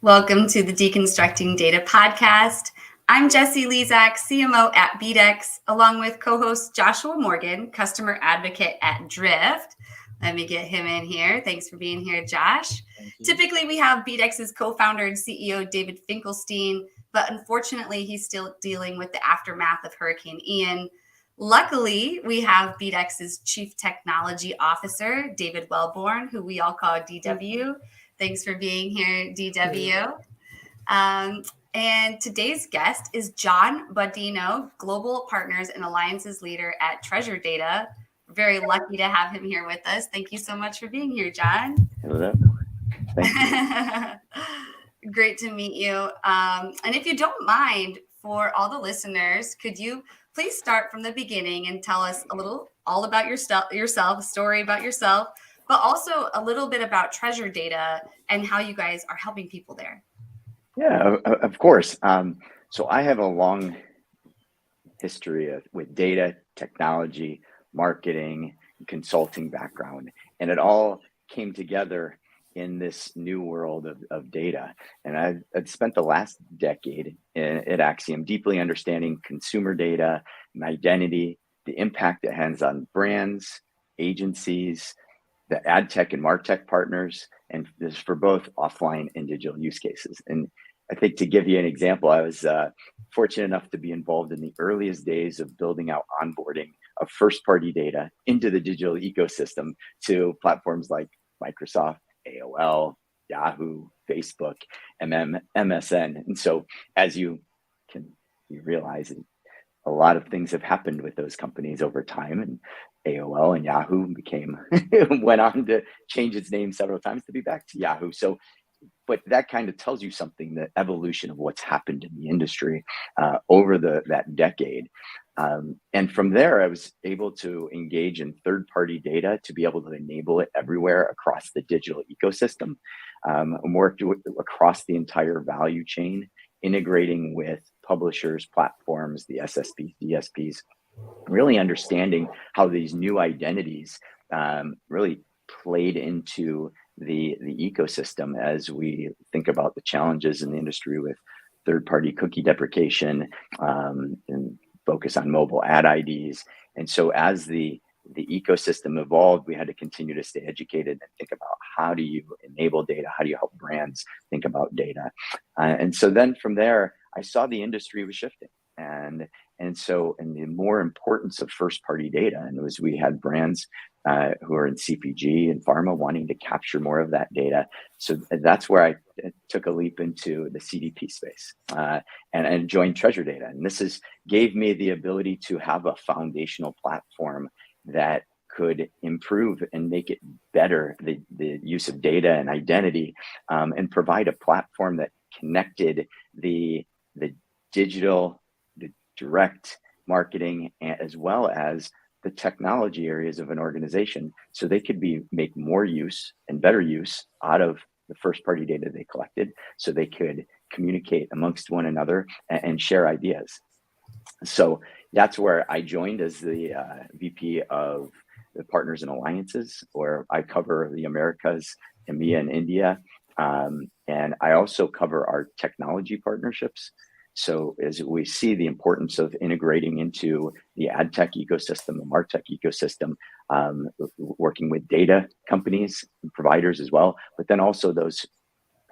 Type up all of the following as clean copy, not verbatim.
Welcome to the Deconstructing Data podcast. I'm Jessie Lezak, CMO at BDEX, along with co-host Joshua Morgan, customer advocate at Drift. Let me get him in here. Thanks for being here, Josh. Typically, we have BDEX's co-founder and CEO, David Finkelstein, but unfortunately, he's still dealing with the aftermath of Hurricane Ian. Luckily, we have BDEX's Chief Technology Officer, David Wellborn, who we all call DW. Thanks for being here, DW. And today's guest is John Baudino, Global Partners and Alliances Leader at Treasure Data. We're very lucky to have him here with us. Thank you so much for being here, John. Hello. Thank you. Great to meet you. And if you don't mind, for all the listeners, could you please start from the beginning and tell us all about yourself, a story about yourself, but also a little bit about Treasure Data and how you guys are helping people there. Yeah, of course. So I have a long history with data, technology, marketing, consulting background, and it all came together in this new world of data. And I've spent the last decade at Axiom deeply understanding consumer data and identity, the impact it has on brands, agencies, the ad tech and martech partners, and this for both offline and digital use cases. And I think to give you an example, I was fortunate enough to be involved in the earliest days of building out onboarding of first-party data into the digital ecosystem to platforms like Microsoft, AOL, Yahoo, Facebook, MSN. And so as you realize, a lot of things have happened with those companies over time, and AOL and Yahoo went on to change its name several times to be back to Yahoo. So, but that kind of tells you something, the evolution of what's happened in the industry over that decade. And from there, I was able to engage in third-party data to be able to enable it everywhere across the digital ecosystem, and worked across the entire value chain, integrating with publishers, platforms, the SSPs, DSPs, really understanding how these new identities really played into the ecosystem as we think about the challenges in the industry with third-party cookie deprecation and focus on mobile ad IDs. And so as the ecosystem evolved, we had to continue to stay educated and think about how do you enable data? How do you help brands think about data? And so then from there, I saw the industry was shifting. And the more importance of first-party data, and it was we had brands who are in CPG and pharma wanting to capture more of that data. So that's where I took a leap into the CDP space and joined Treasure Data. And this gave me the ability to have a foundational platform that could improve and make it better, the use of data and identity, and provide a platform that connected the digital, the direct marketing, as well as the technology areas of an organization, so they could make more use and better use out of the first party data they collected, so they could communicate amongst one another and share ideas. So that's where I joined as the VP of the Partners and Alliances, where I cover the Americas, EMEA, and India. And I also cover our technology partnerships. So as we see the importance of integrating into the ad tech ecosystem, the martech ecosystem, working with data companies and providers as well, but then also those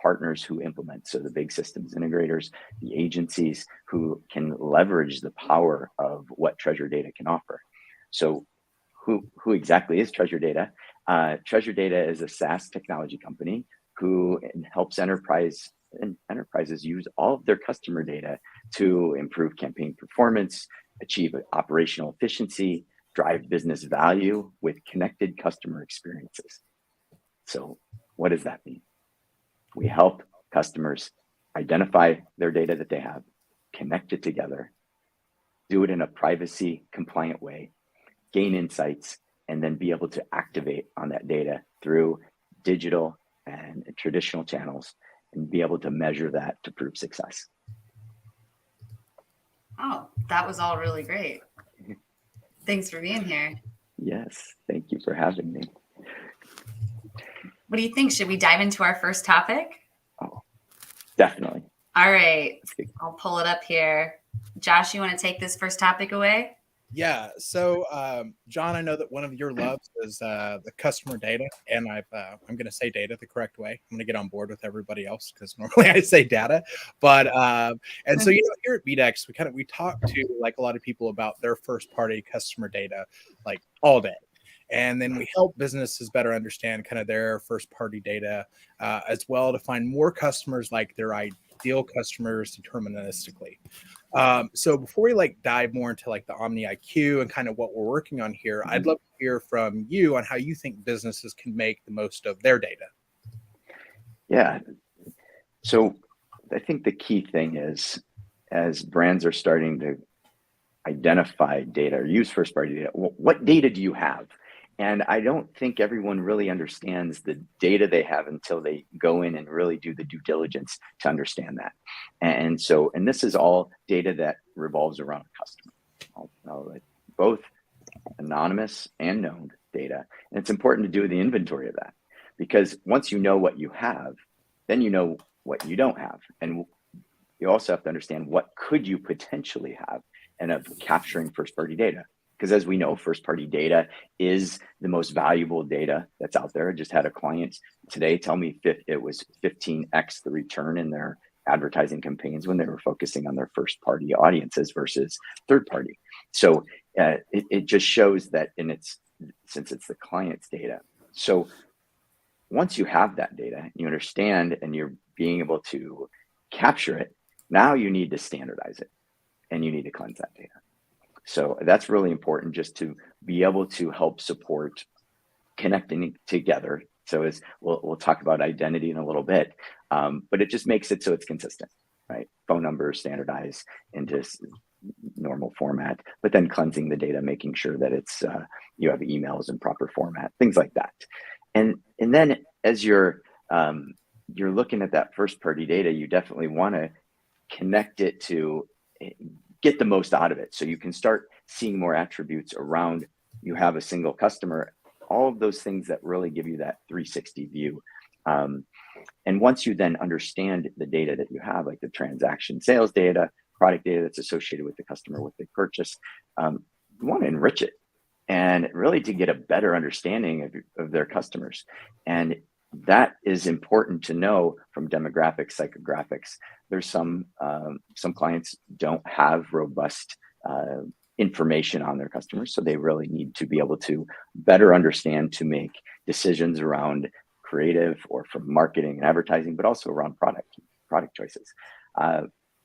partners who implement, so the big systems integrators, the agencies who can leverage the power of what Treasure Data can offer. So who exactly is Treasure Data? Treasure Data is a SaaS technology company who helps enterprises use all of their customer data to improve campaign performance, achieve operational efficiency, drive business value with connected customer experiences. So what does that mean? We help customers identify their data that they have, connect it together, do it in a privacy compliant way, gain insights, and then be able to activate on that data through digital and traditional channels and be able to measure that to prove success. Oh, that was all really great. Thanks for being here. Yes, thank you for having me. What do you think? Should we dive into our first topic? Oh, All right. I'll pull it up here. Josh, you want to take this first topic away? Yeah. So, John, I know that one of your loves is the customer data, and I'm going to say data the correct way. I'm going to get on board with everybody else because normally I say data. But and so here at BDEX, we talk to like a lot of people about their first party customer data like all day. And then we help businesses better understand kind of their first party data as well to find more customers like their ideal customers deterministically. So before we dive more into the Omni IQ and kind of what we're working on here, I'd love to hear from you on how you think businesses can make the most of their data. Yeah. So I think the key thing is, as brands are starting to identify data or use first party data, what data do you have? And I don't think everyone really understands the data they have until they go in and really do the due diligence to understand that. And this is all data that revolves around a customer, both anonymous and known data. And it's important to do the inventory of that, because once you know what you have, then you know what you don't have. And you also have to understand what could you potentially have, and of capturing first party data. Because as we know, first party data is the most valuable data that's out there. I just had a client today tell me it was 15x the return in their advertising campaigns when they were focusing on their first party audiences versus third party. So it just shows that since it's the client's data. So once you have that data, you understand and you're being able to capture it, now you need to standardize it and you need to cleanse that data. So that's really important, just to be able to help support connecting together. So we'll talk about identity in a little bit, but it just makes it so it's consistent, right? Phone numbers standardized into normal format, but then cleansing the data, making sure that it's you have emails in proper format, things like that. And then as you're looking at that first party data, you definitely want to connect it to get the most out of it, so you can start seeing more attributes around. You have a single customer, all of those things that really give you that 360 view. And once you then understand the data that you have, like the transaction sales data, product data that's associated with the customer, what they purchased, you want to enrich it and really to get a better understanding of their customers. And that is important to know from demographics, psychographics. There's some clients don't have robust information on their customers, so they really need to be able to better understand to make decisions around creative or from marketing and advertising, but also around product choices.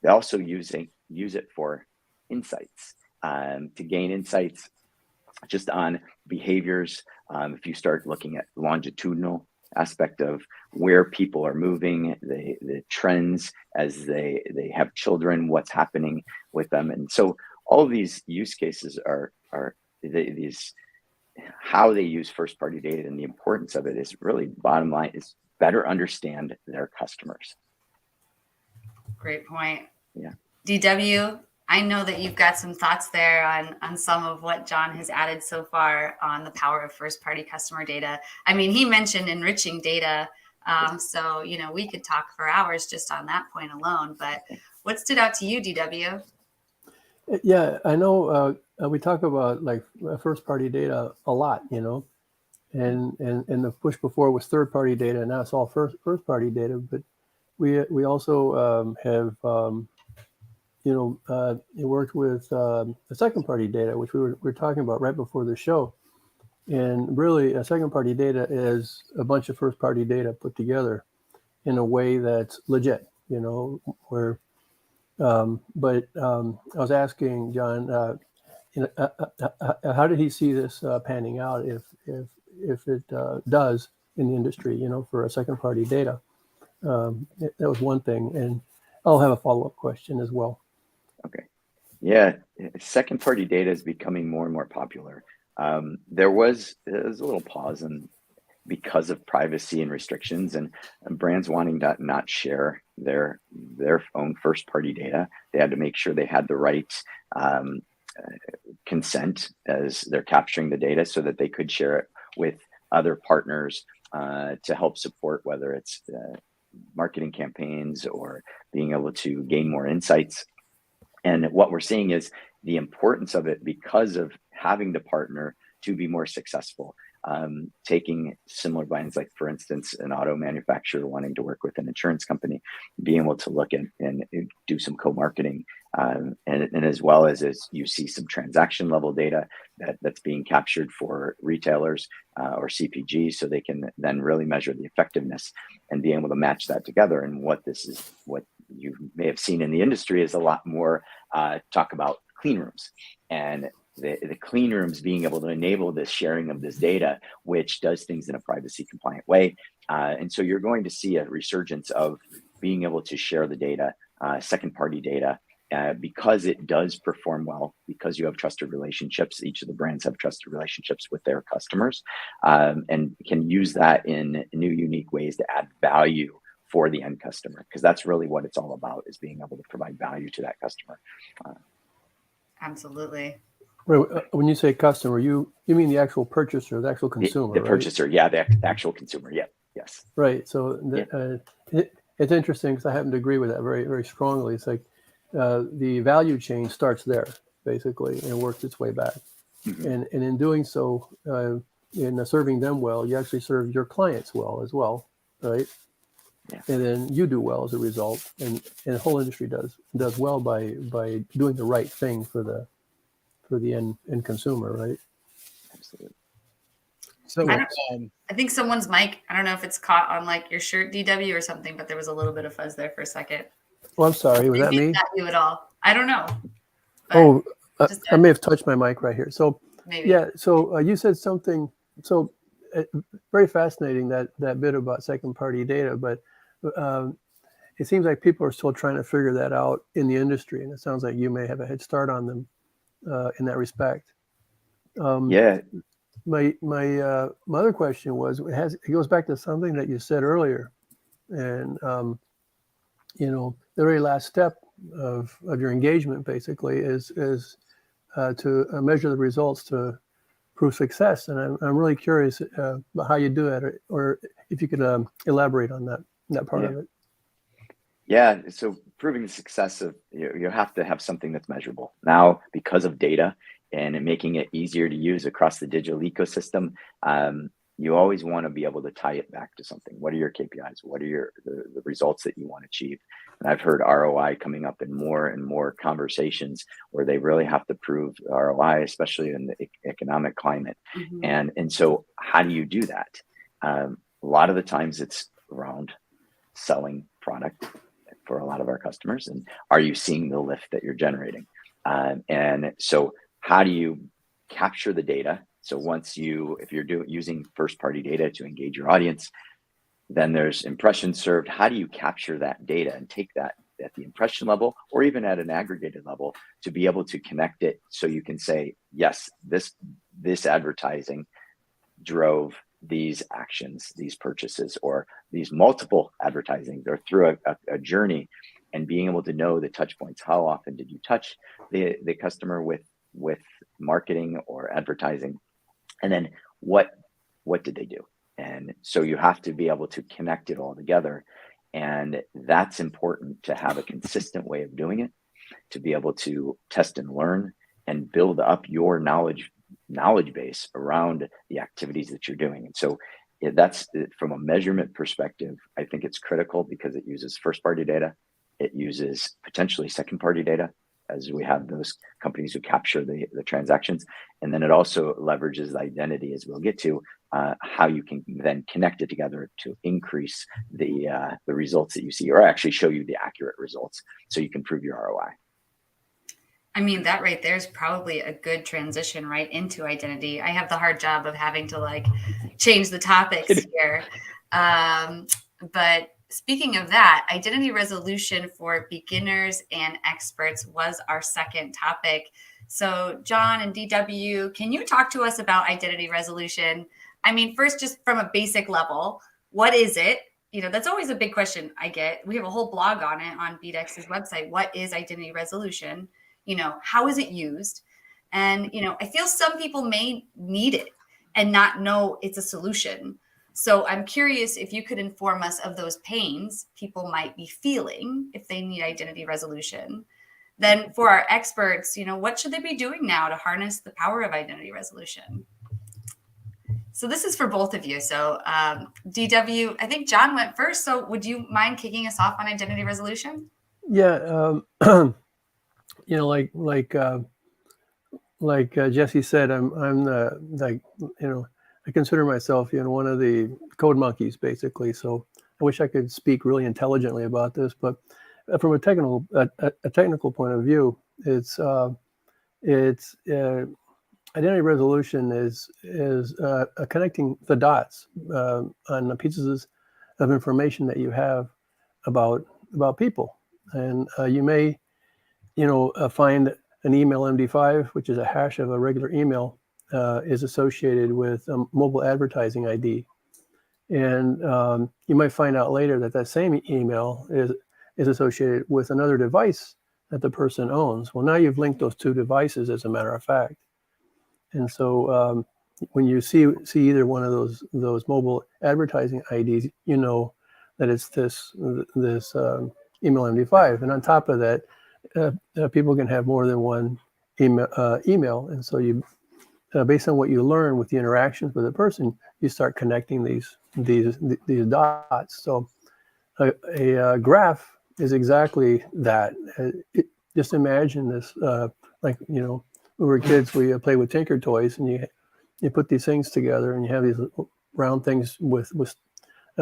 They also use it for insights, to gain insights just on behaviors. If you start looking at longitudinal aspect of where people are moving, the trends as they have children, what's happening with them. And so all of these use cases are these how they use first party data, and the importance of it is really, bottom line, is better understand their customers. Great point. Yeah. DW, I know that you've got some thoughts there on some of what John has added so far on the power of first party customer data. I mean, he mentioned enriching data. So, we could talk for hours just on that point alone, but what stood out to you, DW? Yeah, I know we talk about first party data a lot, and the push before was third party data, and now it's all first party data. But we also have worked with the second party data, which we were talking about right before the show. And really, a second party data is a bunch of first party data put together in a way that's legit, where. But I was asking John, how did he see this panning out if it does in the industry, for a second party data? That was one thing, and I'll have a follow-up question as well. Okay. Yeah, second party data is becoming more and more popular. There was a little pause because of privacy and restrictions, and brands wanting to not share their own first party data. They had to make sure they had the right consent as they're capturing the data, so that they could share it with other partners to help support, whether it's marketing campaigns or being able to gain more insights. And what we're seeing is the importance of it because of having to partner to be more successful. Taking similar binds, like for instance, an auto manufacturer wanting to work with an insurance company, being able to look and do some co-marketing, and as well as you see some transaction level data that's being captured for retailers or CPGs, so they can then really measure the effectiveness and be able to match that together. And what you may have seen in the industry is a lot more talk about clean rooms, and the clean rooms being able to enable this sharing of this data, which does things in a privacy compliant way. And so you're going to see a resurgence of being able to share the data, second party data, because it does perform well, because you have trusted relationships. Each of the brands have trusted relationships with their customers, and can use that in new, unique ways to add value for the end customer, because that's really what it's all about, is being able to provide value to that customer. Absolutely. When you say customer, you mean the actual purchaser, the actual consumer, the right? purchaser, yeah, the actual consumer, yeah, yes. Right. So it's interesting because I happen to agree with that very, very strongly. It's like the value chain starts there, basically, and works its way back. Mm-hmm. And in doing so, in serving them well, you actually serve your clients well as well, right? Yeah. And then you do well as a result, and the whole industry does well by doing the right thing for the end consumer, right? Absolutely. So I think someone's mic, I don't know if it's caught on like your shirt, DW, or something, but there was a little bit of fuzz there for a second. Oh, I'm sorry. Was that Maybe me? it's not you at all. I don't know. Oh, I may have touched my mic right here. So Maybe. yeah. So you said something. So very fascinating that bit about second party data, but it seems like people are still trying to figure that out in the industry, and it sounds like you may have a head start on them in that respect. Yeah. My other question was, it goes back to something that you said earlier, and the very last step of your engagement basically is to measure the results to prove success. And I'm really curious about how you do that, or if you could elaborate on that part of it. Yeah, so proving the success of, you have to have something that's measurable. Now, because of data and making it easier to use across the digital ecosystem, you always want to be able to tie it back to something. What are your KPIs? What are the results that you want to achieve? And I've heard ROI coming up in more and more conversations where they really have to prove ROI, especially in the economic climate. Mm-hmm. And so how do you do that? A lot of the times it's around selling product for a lot of our customers, and are you seeing the lift that you're generating? And so how do you capture the data? So if you're using first party data to engage your audience, then there's impressions served. How do you capture that data and take that at the impression level or even at an aggregated level to be able to connect it, so you can say, yes, this advertising drove these actions, these purchases, or these multiple advertising, or through a journey, and being able to know the touch points. How often did you touch the customer with marketing or advertising? And then what did they do? And so you have to be able to connect it all together. And that's important, to have a consistent way of doing it, to be able to test and learn and build up your knowledge base around the activities that you're doing. And so that's, from a measurement perspective, I think it's critical, because it uses first party data. It uses potentially second party data, as we have those companies who capture the transactions. And then it also leverages the identity, as we'll get to, how you can then connect it together to increase the results that you see, or actually show you the accurate results, so you can prove your ROI. I mean, that right there is probably a good transition right into identity. I have the hard job of having to change the topics here. But speaking of that, identity resolution for beginners and experts was our second topic. So John and DW, can you talk to us about identity resolution? I mean, first, just from a basic level, what is it? That's always a big question I get. We have a whole blog on it on BDEX's website. What is identity resolution? How is it used? And, I feel some people may need it and not know it's a solution. So I'm curious if you could inform us of those pains people might be feeling if they need identity resolution. Then for our experts, what should they be doing now to harness the power of identity resolution? So this is for both of you. So DW, I think John went first. So would you mind kicking us off on identity resolution? Yeah, like Jesse said, I'm the I consider myself one of the code monkeys basically. So I wish I could speak really intelligently about this, but from a technical point of view, it's identity resolution is connecting the dots on the pieces of information that you have about people, and you may find an email MD5, which is a hash of a regular email, is associated with a mobile advertising ID, and you might find out later that same email is associated with another device that the person owns. Well, now you've linked those two devices, as a matter of fact. And so when you see either one of those mobile advertising IDs, you know that it's this email MD5. And on top of that, people can have more than one email. And so you, based on what you learn with the interactions with the person, you start connecting these dots. So a graph is exactly that. Just imagine this, when we were kids, we played with Tinker Toys, and you put these things together, and you have these round things with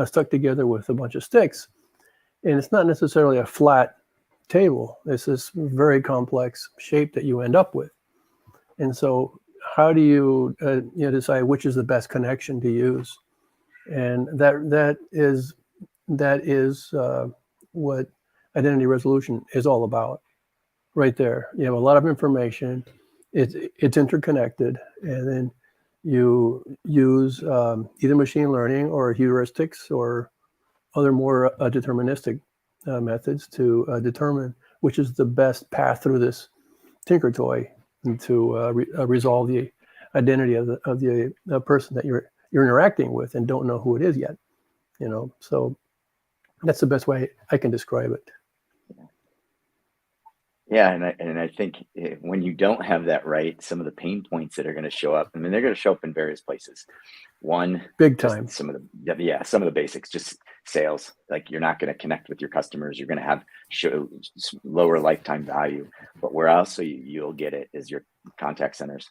stuck together with a bunch of sticks, and it's not necessarily a flat table. It's this very complex shape that you end up with. And so, how do you decide which is the best connection to use? And that is what identity resolution is all about. Right there, you have a lot of information. It's interconnected, and then you use either machine learning or heuristics or other more deterministic methods to determine which is the best path through this Tinker Toy and to resolve the identity of the person that you're interacting with and don't know who it is yet. So that's the best way I can describe it. Yeah, and I think when you don't have that right, some of the pain points that are going to show up, they're going to show up in various places. One, big time. Some of the basics, just sales. Like, you're not going to connect with your customers. You're going to have lower lifetime value. But where else you'll get it is your contact centers.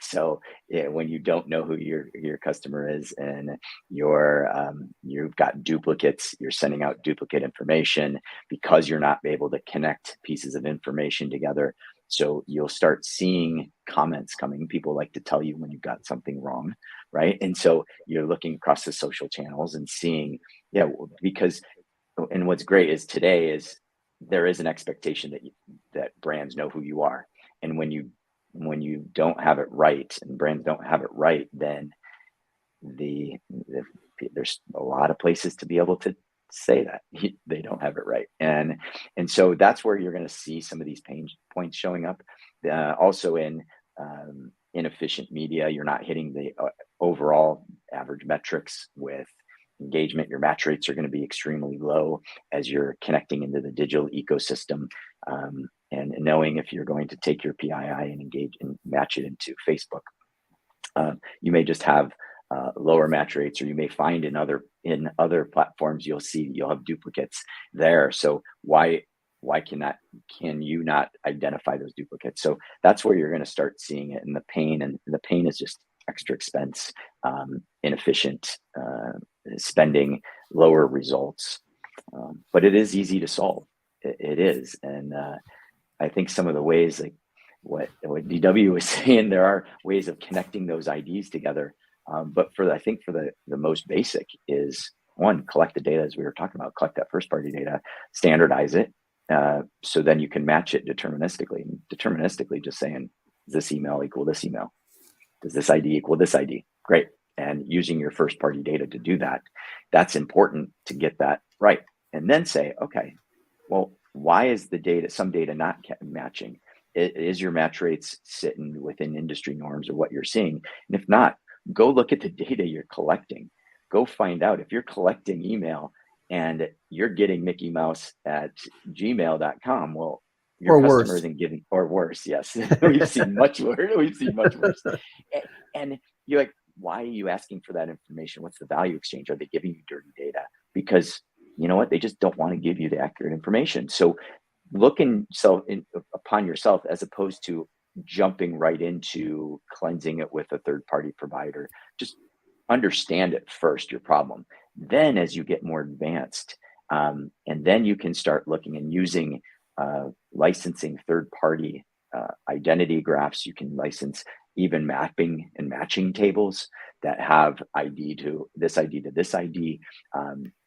So when you don't know who your customer is, and you've got duplicates, you're sending out duplicate information because you're not able to connect pieces of information together. So you'll start seeing comments coming. People like to tell you when you've got something wrong, right? And so you're looking across the social channels and seeing, and what's great is today is there is an expectation that brands know who you are. And when you don't have it right, and brands don't have it right, then there's a lot of places to be able to say that they don't have it right, and so that's where you're going to see some of these pain points showing up. Also in inefficient media, you're not hitting the overall average metrics with engagement. Your match rates are going to be extremely low as you're connecting into the digital ecosystem, and knowing if you're going to take your PII and engage and match it into Facebook. You may just have lower match rates, or you may find in other platforms you'll have duplicates there. So why can you not identify those duplicates? So that's where you're going to start seeing it in the pain, and the pain is just extra expense, inefficient spending, lower results. But it is easy to solve. It is, and I think some of the ways, like what DW was saying, there are ways of connecting those IDs together. But I think for the most basic is, one, collect the data, as we were talking about, collect that first party data, standardize it, so then you can match it deterministically. Deterministically, just saying, does this email equal this email? Does this ID equal this ID? Great. And using your first party data to do that, that's important to get that right. And then say, okay, well, why is some data not matching? Is your match rates sitting within industry norms or what you're seeing? And if not, go look at the data you're collecting. go find out if you're collecting email and you're getting Mickey Mouse at gmail.com. Well, your Or customer worse. isn't getting, or worse. Yes. We've seen much worse. We've seen much worse. And you're like, why are you asking for that information? What's the value exchange? Are they giving you dirty data? Because you know what? They just don't want to give you the accurate information. So look upon yourself as opposed to jumping right into cleansing it with a third-party provider. Just understand it first, your problem. Then as you get more advanced, and then you can start looking and using licensing third-party identity graphs. You can license even mapping and matching tables that have ID to this ID to this ID.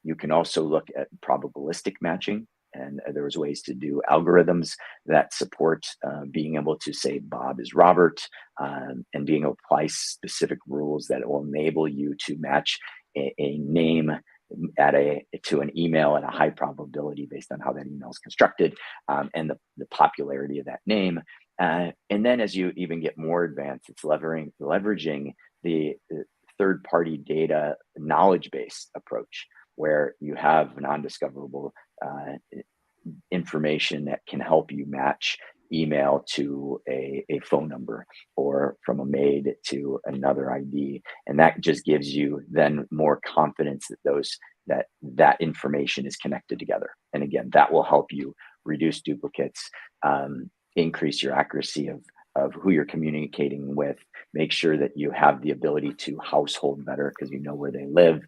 You can also look at probabilistic matching, and there's ways to do algorithms that support being able to say Bob is Robert, and being able to apply specific rules that will enable you to match a name to an email at a high probability based on how that email is constructed, and the popularity of that name. And then as you even get more advanced, it's leveraging the third-party data knowledge-based approach, where you have non-discoverable information that can help you match email to a phone number, or from a maid to another ID. And that just gives you then more confidence that that information is connected together. And again, that will help you reduce duplicates, increase your accuracy of who you're communicating with, make sure that you have the ability to household better because you know where they live.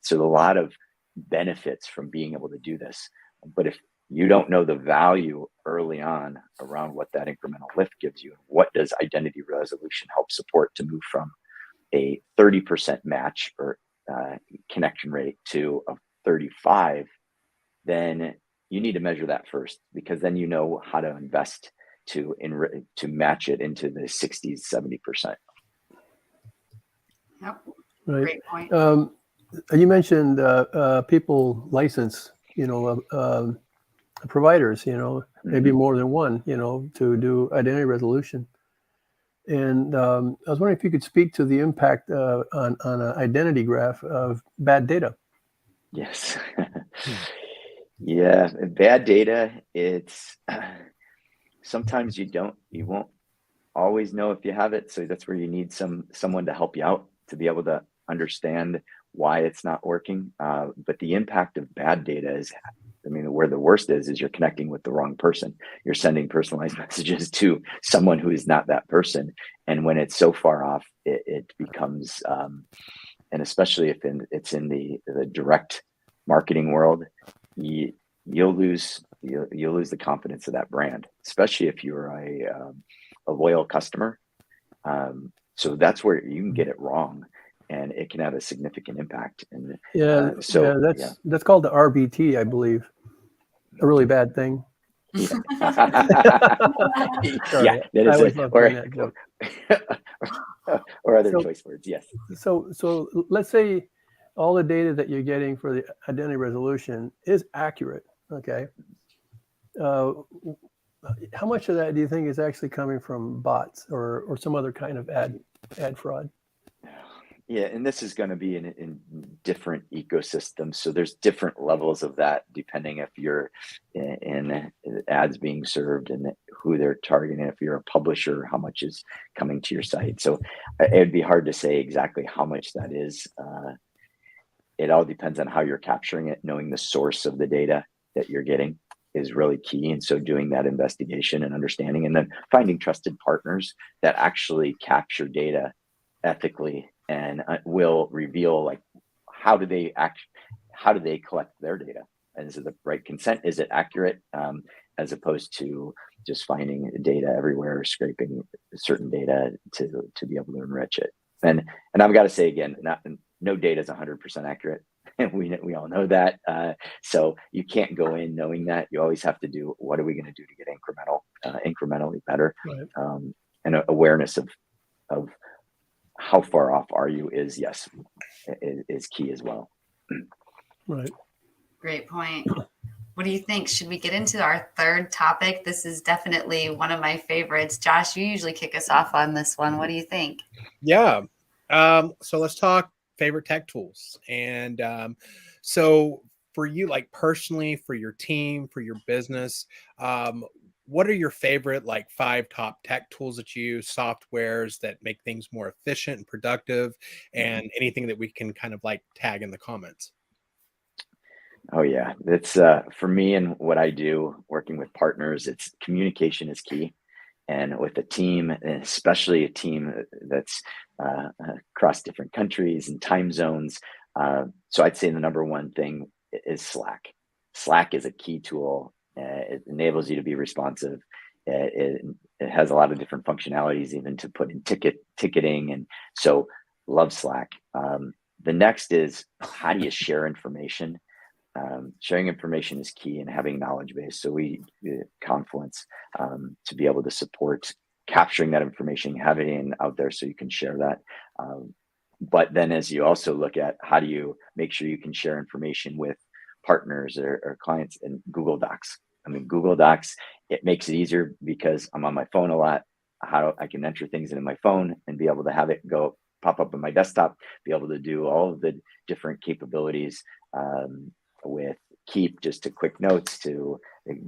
So a lot of benefits from being able to do this. But if you don't know the value early on around what that incremental lift gives you, what does identity resolution help support to move from a 30% match or connection rate to a 35, then you need to measure that first, because then you know how to invest to match it into the 60s, 70%. Yep. Right. Great point. You mentioned people license, providers, maybe more than one, to do identity resolution. And I was wondering if you could speak to the impact on an identity graph of bad data. Yes. Yeah, bad data, it's sometimes you won't always know if you have it. So that's where you need someone to help you out to be able to understand why it's not working. But the impact of bad data is, where the worst is you're connecting with the wrong person. You're sending personalized messages to someone who is not that person. And when it's so far off, it becomes, and especially if it's in the direct marketing world, you'll lose the confidence of that brand, especially if you're a loyal customer. So that's where you can get it wrong, and it can have a significant impact. And that's called the RBT, I believe. A really bad thing. Yeah, Sorry, yeah, that I is always love doing that joke. or other choice words. Yes. So let's say all the data that you're getting for the identity resolution is accurate. Okay. How much of that do you think is actually coming from bots or some other kind of ad fraud? Yeah, and this is going to be in different ecosystems. So there's different levels of that depending if you're in ads being served and who they're targeting. If you're a publisher, how much is coming to your site. So it'd be hard to say exactly how much that is. It all depends on how you're capturing it. Knowing the source of the data that you're getting is really key. And so doing that investigation and understanding, and then finding trusted partners that actually capture data ethically and will reveal, like, how do they collect their data, and is it the right consent, is it accurate, as opposed to just finding data everywhere or scraping certain data to be able to enrich it. And I've got to say again, no data is 100% accurate, and we all know that. So you can't go in knowing that. You always have to do, what are we going to do to get incrementally better, right. And awareness of how far off are you is key as well. Right. Great point. What do you think? Should we get into our third topic? This is definitely one of my favorites. Josh, you usually kick us off on this one. What do you think? Yeah. So let's talk favorite tech tools. And so for you, like personally, for your team, for your business, what are your favorite like 5 top tech tools that you use, softwares that make things more efficient and productive, and anything that we can kind of like tag in the comments? Oh yeah, that's for me and what I do working with partners, it's communication is key. And with a team, and especially a team that's across different countries and time zones. So I'd say the number one thing is Slack. Slack is a key tool. It enables you to be responsive. It has a lot of different functionalities, even to put in ticketing. And so love Slack. The next is, how do you share information? Sharing information is key, and having knowledge base. So we Confluence to be able to support capturing that information, having it out there so you can share that. But then as you also look at how do you make sure you can share information with partners or clients, in Google Docs. I mean, Google Docs, it makes it easier because I'm on my phone a lot. I can enter things into my phone and be able to have it go pop up on my desktop, be able to do all of the different capabilities with Keep, just to quick notes, to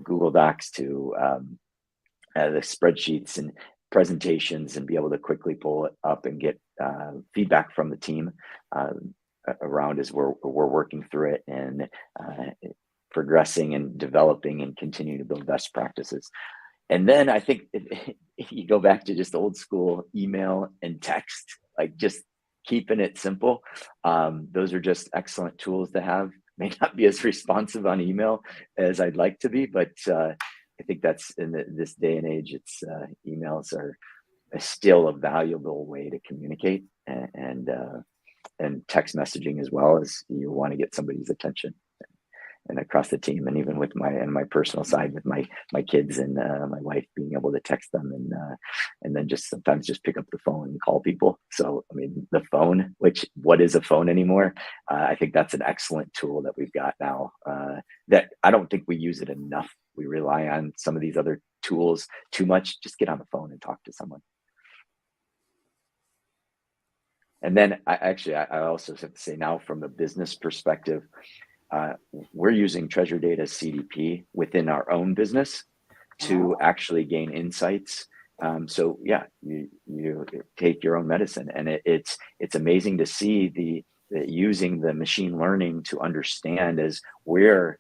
Google Docs, to the spreadsheets and presentations, and be able to quickly pull it up and get feedback from the team around as we're working through it, and progressing and developing and continuing to build best practices. And then I think if you go back to just old school email and text, like just keeping it simple, those are just excellent tools to have. May not be as responsive on email as I'd like to be, but I think that's in this day and age, it's emails are still a valuable way to communicate, and text messaging as well, as you want to get somebody's attention, and across the team, and even with my personal side with my kids and my wife, being able to text them, and then just sometimes just pick up the phone and call people. So I mean, the phone, which what is a phone anymore? I think that's an excellent tool that we've got now, that I don't think we use it enough. We rely on some of these other tools too much. Just get on the phone and talk to someone. And then I also have to say, now from a business perspective, we're using Treasure Data CDP within our own business to actually gain insights. So yeah, you take your own medicine, and it's amazing to see the using the machine learning to understand as we're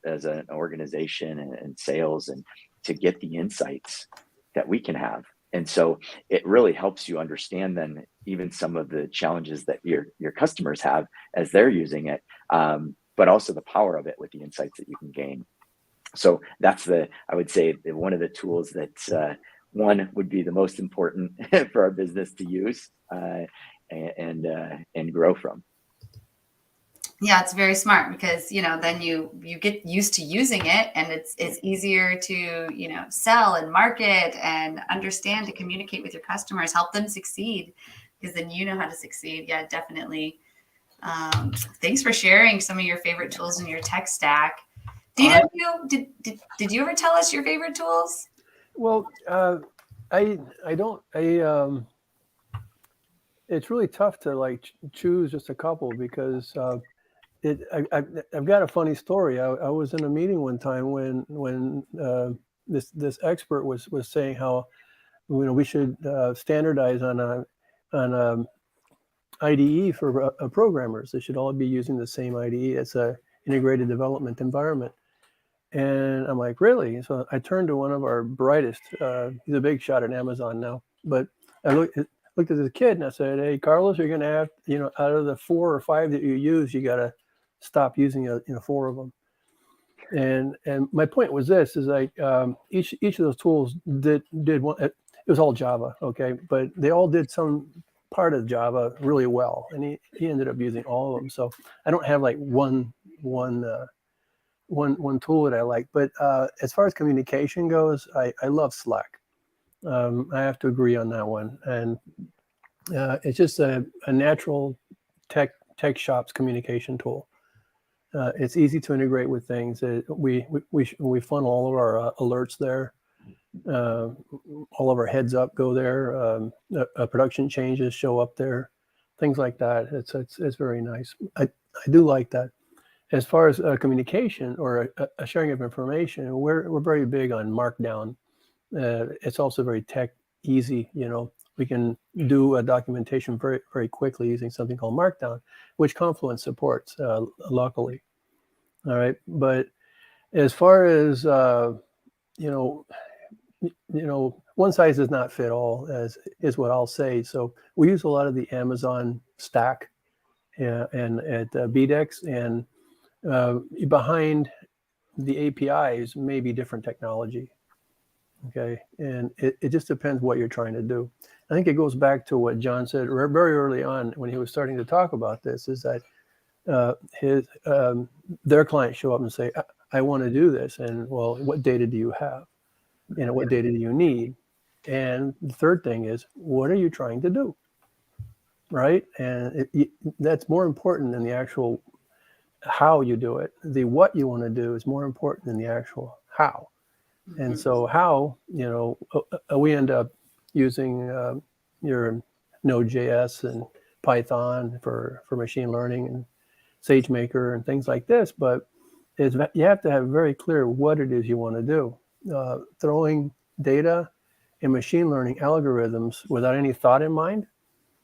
as an organization and sales, and to get the insights that we can have. And so it really helps you understand then even some of the challenges that your customers have as they're using it, but also the power of it with the insights that you can gain. So that's I would say one of the tools that one would be the most important for our business to use and grow from. Yeah, it's very smart, because then you get used to using it, and it's easier to sell and market and understand, to communicate with your customers, help them succeed, because then you know how to succeed. Yeah, definitely. Thanks for sharing some of your favorite tools in your tech stack. Did you ever tell us your favorite tools? Well, I don't. It's really tough to like choose just a couple, because I've got a funny story. I was in a meeting one time when this expert was saying how we should standardize on a IDE for programmers. They should all be using the same IDE. It's a integrated development environment. And I'm like, really? So I turned to one of our brightest. He's a big shot at Amazon now. But I looked at the kid and I said, hey, Carlos, you're going to have, out of the 4 or 5 that you use, you got to stop using 4 of them. And my point was this: is like each of those tools did one. It was all Java, okay, but they all did some part of Java really well, and he ended up using all of them. So I don't have like one tool that I like. But as far as communication goes, I love Slack. I have to agree on that one, and it's just a natural tech shop's communication tool. It's easy to integrate with things. We funnel all of our alerts there. All of our heads up go there. Production changes show up there. things like that. It's very nice. I do like that. As far as communication or a sharing of information, we're very big on Markdown. It's also very tech easy. We can do a documentation very, very quickly using something called Markdown, which Confluence supports locally. All right, but as far as one size does not fit all, as is what I'll say. So we use a lot of the Amazon stack and at BDEX, and behind the APIs may be different technology. Okay, and it just depends what you're trying to do. I think it goes back to what John said very early on when he was starting to talk about this, is that their clients show up and say, I want to do this. And well, what data do you have? What data do you need? And the third thing is, what are you trying to do? Right? And that's more important than the actual how you do it. The what you want to do is more important than the actual how. And so how, we end up using your Node.js and Python for machine learning and SageMaker and things like this. But you have to have very clear what it is you want to do. Throwing data and machine learning algorithms without any thought in mind,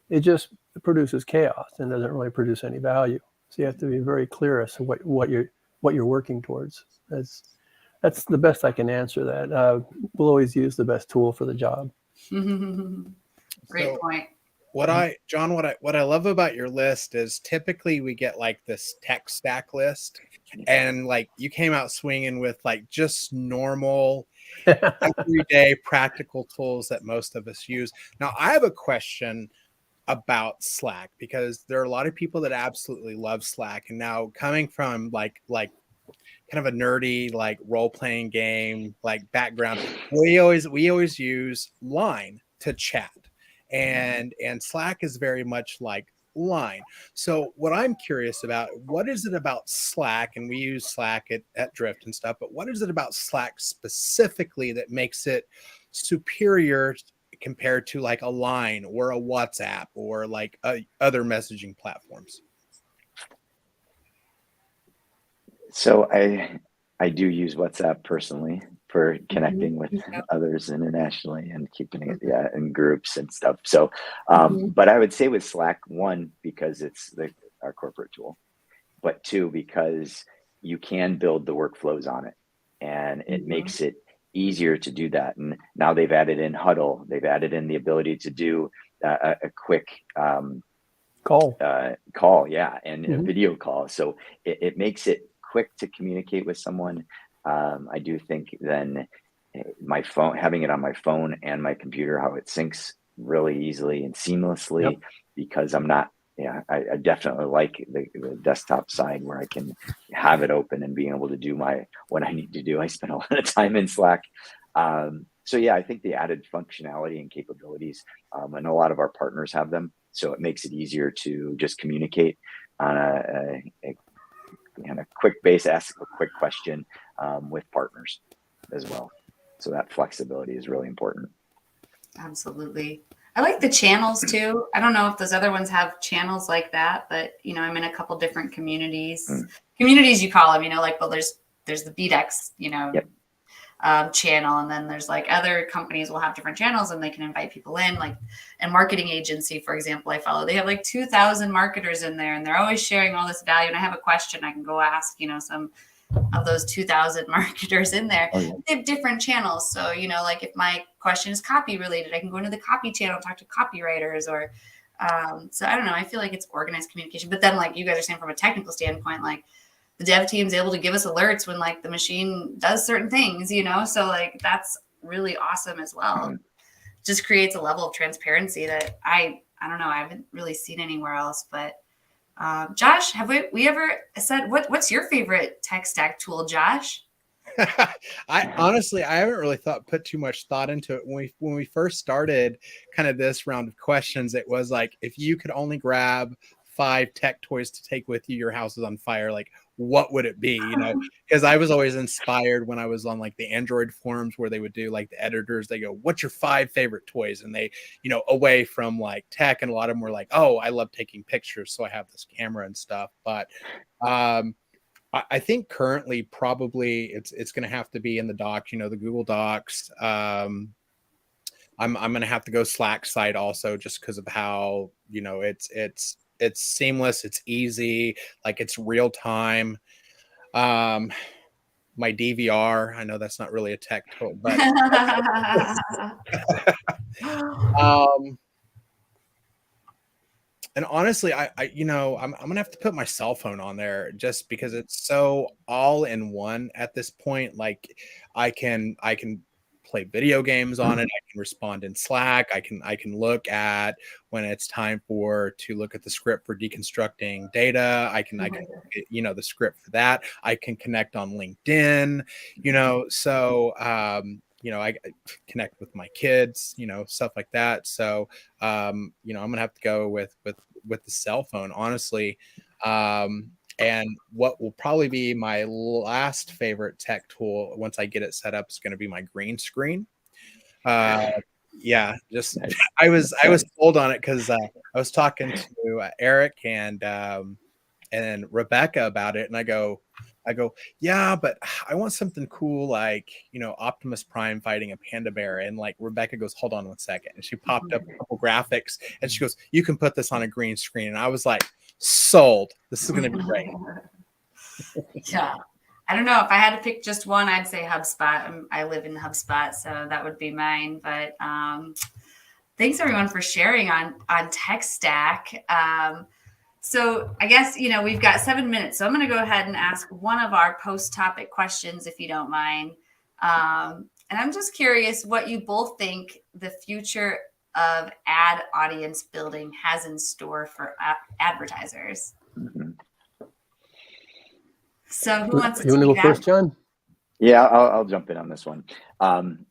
it just produces chaos and doesn't really produce any value. So you have to be very clear as to what you're working towards. That's the best I can answer that. We'll always use the best tool for the job. Great point. What I love about your list is typically we get like this tech stack list, and like you came out swinging with like just normal everyday practical tools that most of us use. Now I have a question about Slack, because there are a lot of people that absolutely love Slack, and now coming from like kind of a nerdy like role-playing game like background, we always use Line to chat, and Slack is very much like Line. So what I'm curious about, what is it about Slack, and we use Slack at Drift and stuff, but what is it about Slack specifically that makes it superior compared to like a Line or a WhatsApp or like other messaging platforms? So I do use WhatsApp personally for connecting with others internationally and keeping it in groups and stuff. So, but I would say with Slack, one, because it's our corporate tool, but two, because you can build the workflows on it, and it makes it easier to do that. And now they've added in Huddle. They've added in the ability to do a quick call, and a video call. So it makes it quick to communicate with someone. I do think then my phone, having it on my phone and my computer, how it syncs really easily and seamlessly, because I'm not, I definitely like the desktop side where I can have it open and being able to do what I need to do. I spend a lot of time in Slack. So yeah, I think the added functionality and capabilities, and a lot of our partners have them. So it makes it easier to just communicate on a quick base, ask a quick question with partners as well. So that flexibility is really important. Absolutely. I like the channels too. I don't know if those other ones have channels like that, but I'm in a couple different communities. Communities you call them, like, well, there's the BDEX, channel, and then there's like other companies will have different channels and they can invite people in, like a marketing agency, for example, I follow. They have like 2,000 marketers in there, and they're always sharing all this value. And I have a question, I can go ask, some of those 2,000 marketers in there. They have different channels. So, like if my question is copy related, I can go into the copy channel and talk to copywriters, or so I don't know. I feel like it's organized communication. But then, like you guys are saying, from a technical standpoint, like the dev team is able to give us alerts when like the machine does certain things, so like that's really awesome as well. Just creates a level of transparency that I don't know, I haven't really seen anywhere else. But Josh, have we ever said what's your favorite tech stack tool, Josh? I honestly, I haven't really put too much thought into it. When we first started kind of this round of questions, it was like, if you could only grab 5 tech toys to take with you, your house is on fire, like what would it be, because I was always inspired when I was on like the Android forums where they would do like the editors, they go, what's your 5 favorite toys? And they, away from like tech, and a lot of them were like, oh, I love taking pictures, so I have this camera and stuff. But I think currently probably it's going to have to be in the docs, the Google Docs. I'm going to have to go Slack side also, just because of how, it's seamless, it's easy, like it's real time. My DVR, I know that's not really a tech tool, but and honestly, I'm gonna have to put my cell phone on there, just because it's so all in one at this point. Like I can play video games on it. I can respond in Slack. I can look at when it's time to look at the script for deconstructing data. I can look at, the script for that. I can connect on LinkedIn, so I connect with my kids, stuff like that. So I'm gonna have to go with the cell phone, honestly. And what will probably be my last favorite tech tool once I get it set up is going to be my green screen. Yeah, just nice. I was sold on it because I was talking to Eric and Rebecca about it, and I go, yeah, but I want something cool, like Optimus Prime fighting a panda bear. And like Rebecca goes, hold on one second, and she popped up a couple graphics, and she goes, you can put this on a green screen. And I was like, sold. This is going to be great. Yeah. I don't know. If I had to pick just one, I'd say HubSpot. I live in HubSpot, so that would be mine. But thanks everyone for sharing on Tech Stack. So I guess, we've got 7 minutes. So I'm going to go ahead and ask one of our post-topic questions, if you don't mind. And I'm just curious what you both think the future of ad audience building has in store for advertisers. Mm-hmm. So who wants to You want to go first, John? Yeah, I'll jump in on this one.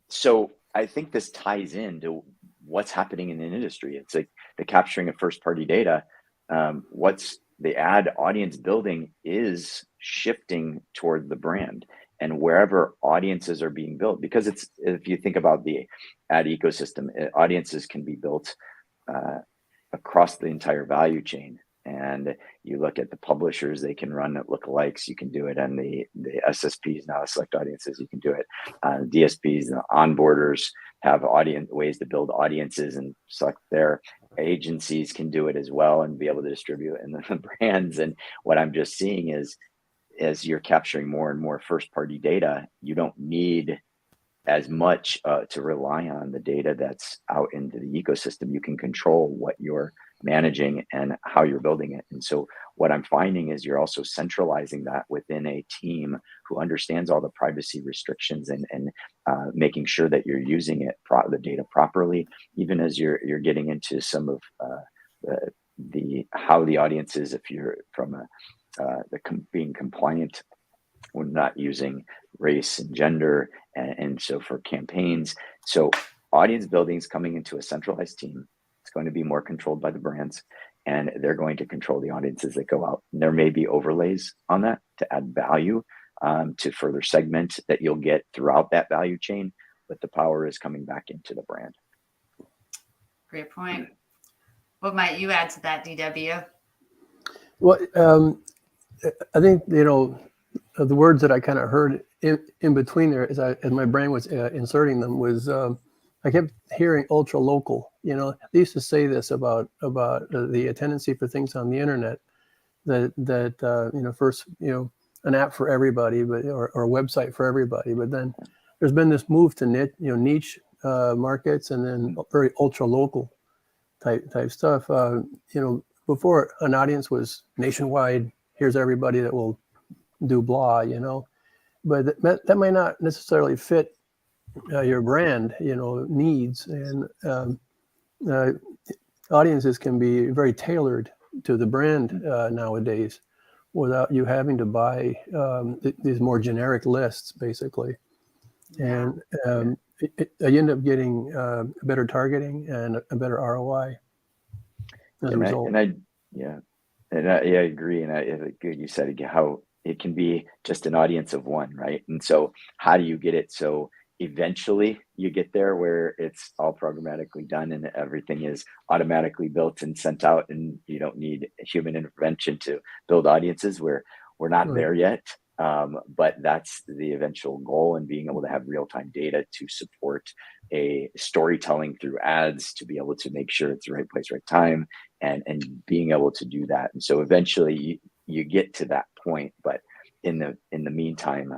So I think this ties into what's happening in the industry. It's like the capturing of first-party data. What's the ad audience building is shifting toward the brand, and wherever audiences are being built, because if you think about the ad ecosystem, audiences can be built across the entire value chain. And you look at the publishers, they can run lookalikes. You can do it on the SSPs now, select audiences. You can do it. DSPs, the onboarders have ways to build audiences and select their agencies can do it as well and be able to distribute in the brands. And what I'm just seeing is, as you're capturing more and more first-party data, you don't need as much to rely on the data that's out into the ecosystem. You can control what you're managing and how you're building it. And so what I'm finding is you're also centralizing that within a team who understands all the privacy restrictions and making sure that you're using it, the data properly, even as you're getting into some of the how the audience is, if you're from being compliant. We're not using race and gender, and so for campaigns. So audience building is coming into a centralized team. It's going to be more controlled by the brands, and they're going to control the audiences that go out. And there may be overlays on that to add value to further segment that you'll get throughout that value chain, but the power is coming back into the brand. Great point. What might you add to that, DW? Well, I think, the words that I kind of heard in between there as my brain was inserting them was I kept hearing ultra local. They used to say this about the tendency for things on the internet that first an app for everybody, but or a website for everybody. But then there's been this move to niche markets, and then very ultra local type stuff. Before, an audience was nationwide. Here's everybody that will do blah, but that might not necessarily fit your brand, needs, and audiences can be very tailored to the brand nowadays, without you having to buy these more generic lists, basically. And you end up getting better targeting and a better ROI as a result. I agree. And good you said how it can be just an audience of one, right? And so how do you get it so eventually you get there where it's all programmatically done and everything is automatically built and sent out, and you don't need human intervention to build audiences? We're not Right. there yet, but that's the eventual goal, and being able to have real-time data to support a storytelling through ads, to be able to make sure it's the right place, right time, and being able to do that. And so eventually you get to that point, but in the meantime,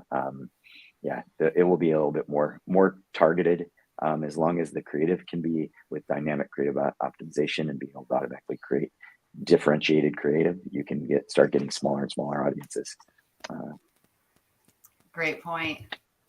it will be a little bit more targeted, as long as the creative can be with dynamic creative optimization and being able to automatically create differentiated creative. You can start getting smaller and smaller audiences. Great point.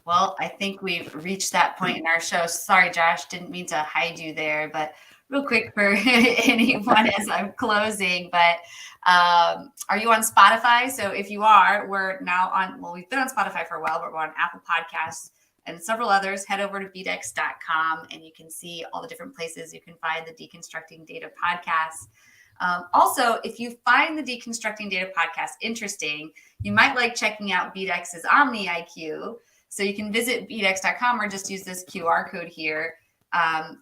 Well, I think we've reached that point in our show. Sorry, Josh, didn't mean to hide you there, but real quick for anyone as I'm closing, but are you on Spotify? So if you are, we're now on, well, we've been on Spotify for a while, but we're on Apple Podcasts and several others. Head over to BDEX.com and you can see all the different places you can find the Deconstructing Data podcast. Also, if you find the Deconstructing Data podcast interesting, you might like checking out BDEX's Omni IQ. So you can visit BDEX.com or just use this QR code here. And,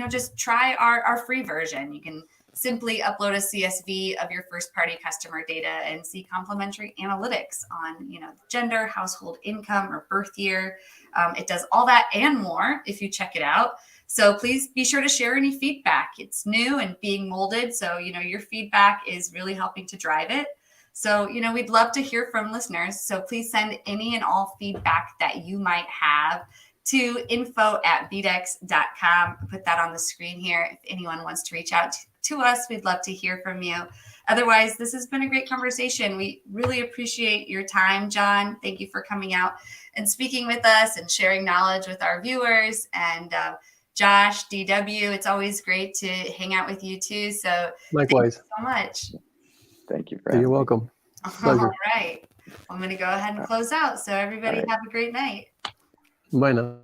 just try our free version. You can simply upload a CSV of your first party customer data and see complementary analytics on, gender, household income, or birth year. It does all that and more if you check it out. So please be sure to share any feedback. It's new and being molded. So, your feedback is really helping to drive it. So, we'd love to hear from listeners. So please send any and all feedback that you might have to info@bdex.com. Put that on the screen here. If anyone wants to reach out to us, we'd love to hear from you. Otherwise, this has been a great conversation. We really appreciate your time, John. Thank you for coming out and speaking with us and sharing knowledge with our viewers. And Josh, DW, it's always great to hang out with you too. So Likewise. Thank you so much. Thank you for having You're me. welcome. All right. I'm going to go ahead and close out. So everybody All right. have a great night. Bye now.